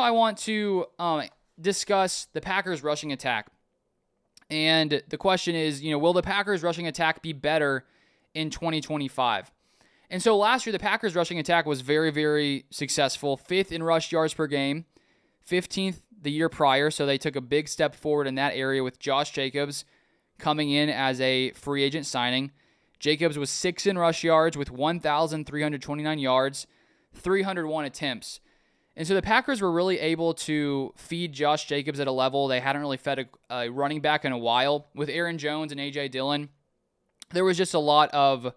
I want to discuss the Packers rushing attack. And the question is, will the Packers rushing attack be better in 2025? And so last year, the Packers rushing attack was very, very successful. 5th in rush yards per game, 15th the year prior. So they took a big step forward in that area with Josh Jacobs coming in as a free agent signing. Jacobs was 6th in rush yards with 1,329 yards, 301 attempts. And so the Packers were really able to feed Josh Jacobs at a level they hadn't really fed a running back in a while. With Aaron Jones and A.J. Dillon, there was just a lot of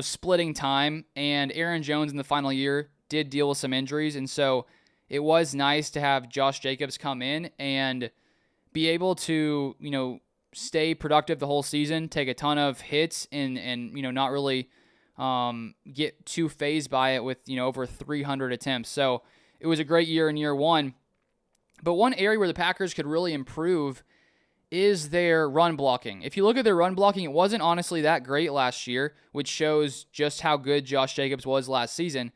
splitting time, and Aaron Jones in the final year did deal with some injuries, and so it was nice to have Josh Jacobs come in and be able to, stay productive the whole season, take a ton of hits, and not really get too phased by it with, over 300 attempts. So it was a great year in year one. But one area where the Packers could really improve is their run blocking. If you look at their run blocking, it wasn't honestly that great last year, which shows just how good Josh Jacobs was last season.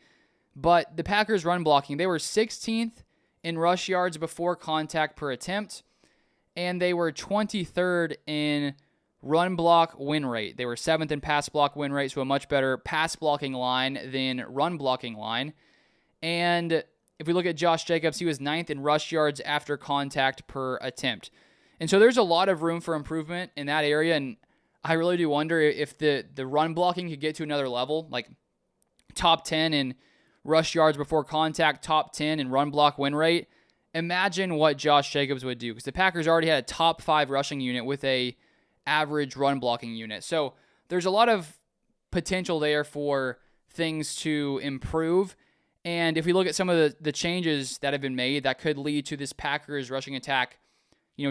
But the Packers run blocking, they were 16th in rush yards before contact per attempt, and they were 23rd in run block win rate. They were 7th in pass block win rate, so a much better pass blocking line than run blocking line. And if we look at Josh Jacobs, he was 9th in rush yards after contact per attempt. And so there's a lot of room for improvement in that area, and I really do wonder if the run blocking could get to another level, like top 10 in rush yards before contact, top 10 in run block win rate. Imagine what Josh Jacobs would do, because the Packers already had a top 5 rushing unit with a average run blocking unit. So there's a lot of potential there for things to improve. And if we look at some of the changes that have been made that could lead to this Packers rushing attack,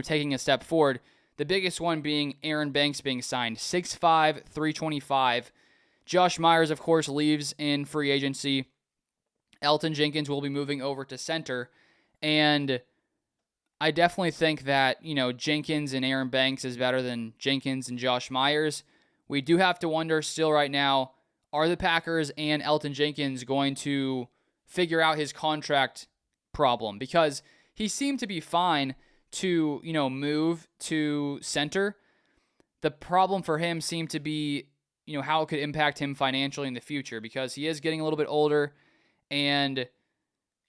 taking a step forward, the biggest one being Aaron Banks being signed, 6'5", 325. Josh Myers, of course, leaves in free agency. Elgton Jenkins will be moving over to center. And I definitely think that, Jenkins and Aaron Banks is better than Jenkins and Josh Myers. We do have to wonder still right now, are the Packers and Elgton Jenkins going to figure out his contract problem? Because he seemed to be fine to, move to center. The problem for him seemed to be, how it could impact him financially in the future, because he is getting a little bit older, and,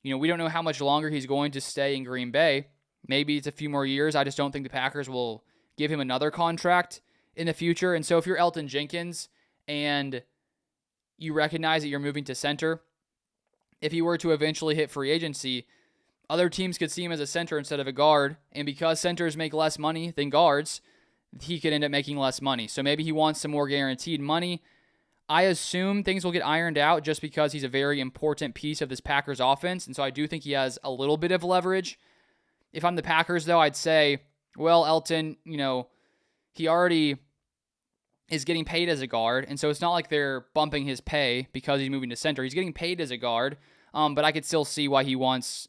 we don't know how much longer he's going to stay in Green Bay. Maybe it's a few more years. I just don't think the Packers will give him another contract in the future. And so if you're Elgton Jenkins and you recognize that you're moving to center, if he were to eventually hit free agency, other teams could see him as a center instead of a guard, and because centers make less money than guards, he could end up making less money. So maybe he wants some more guaranteed money. I assume things will get ironed out just because he's a very important piece of this Packers offense, and so I do think he has a little bit of leverage. If I'm the Packers, though, I'd say, well, Elgton, he already is getting paid as a guard, and so it's not like they're bumping his pay because he's moving to center. He's getting paid as a guard, but I could still see why he wants,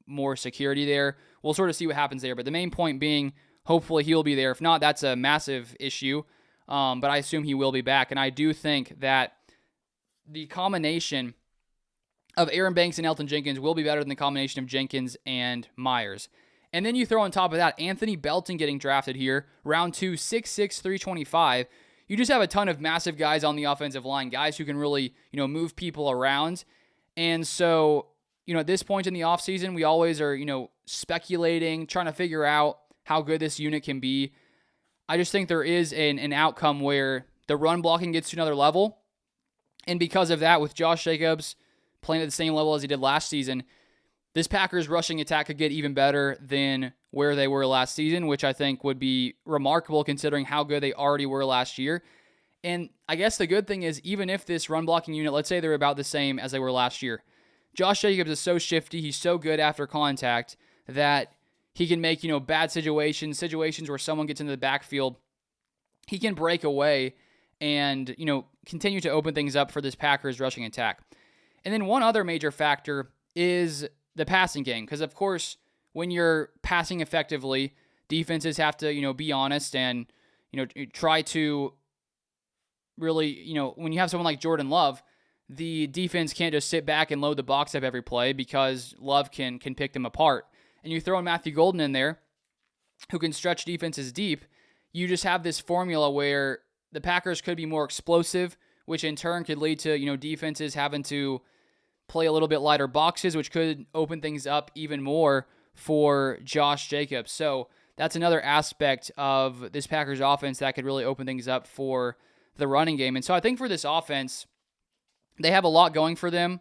more security there. We'll sort of see what happens there, but the main point being, hopefully he'll be there. If not, that's a massive issue, but I assume he will be back, and I do think that the combination of Aaron Banks and Elgton Jenkins will be better than the combination of Jenkins and Myers. And then you throw on top of that Anthony Belton getting drafted here, round 2, 6'6", 325. You just have a ton of massive guys on the offensive line, guys who can really, move people around. And so, at this point in the offseason, we always are, speculating, trying to figure out how good this unit can be. I just think there is an outcome where the run blocking gets to another level. And because of that, with Josh Jacobs playing at the same level as he did last season, this Packers rushing attack could get even better than where they were last season, which I think would be remarkable considering how good they already were last year. And I guess the good thing is, even if this run blocking unit, let's say they're about the same as they were last year, Josh Jacobs is so shifty, he's so good after contact that he can make, bad situations where someone gets into the backfield, he can break away and, continue to open things up for this Packers rushing attack. And then one other major factor is the passing game, because of course, when you're passing effectively, defenses have to, be honest and, try to really, when you have someone like Jordan Love, the defense can't just sit back and load the box up every play because Love can pick them apart. And you throw in Matthew Golden in there, who can stretch defenses deep. You just have this formula where the Packers could be more explosive, which in turn could lead to, defenses having to play a little bit lighter boxes, which could open things up even more for Josh Jacobs. So that's another aspect of this Packers offense that could really open things up for the running game. And so I think for this offense, they have a lot going for them,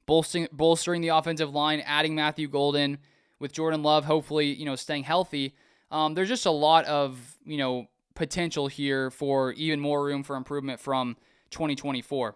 bolstering the offensive line, adding Matthew Golden, with Jordan Love hopefully, staying healthy. There's just a lot of, potential here for even more room for improvement from 2024.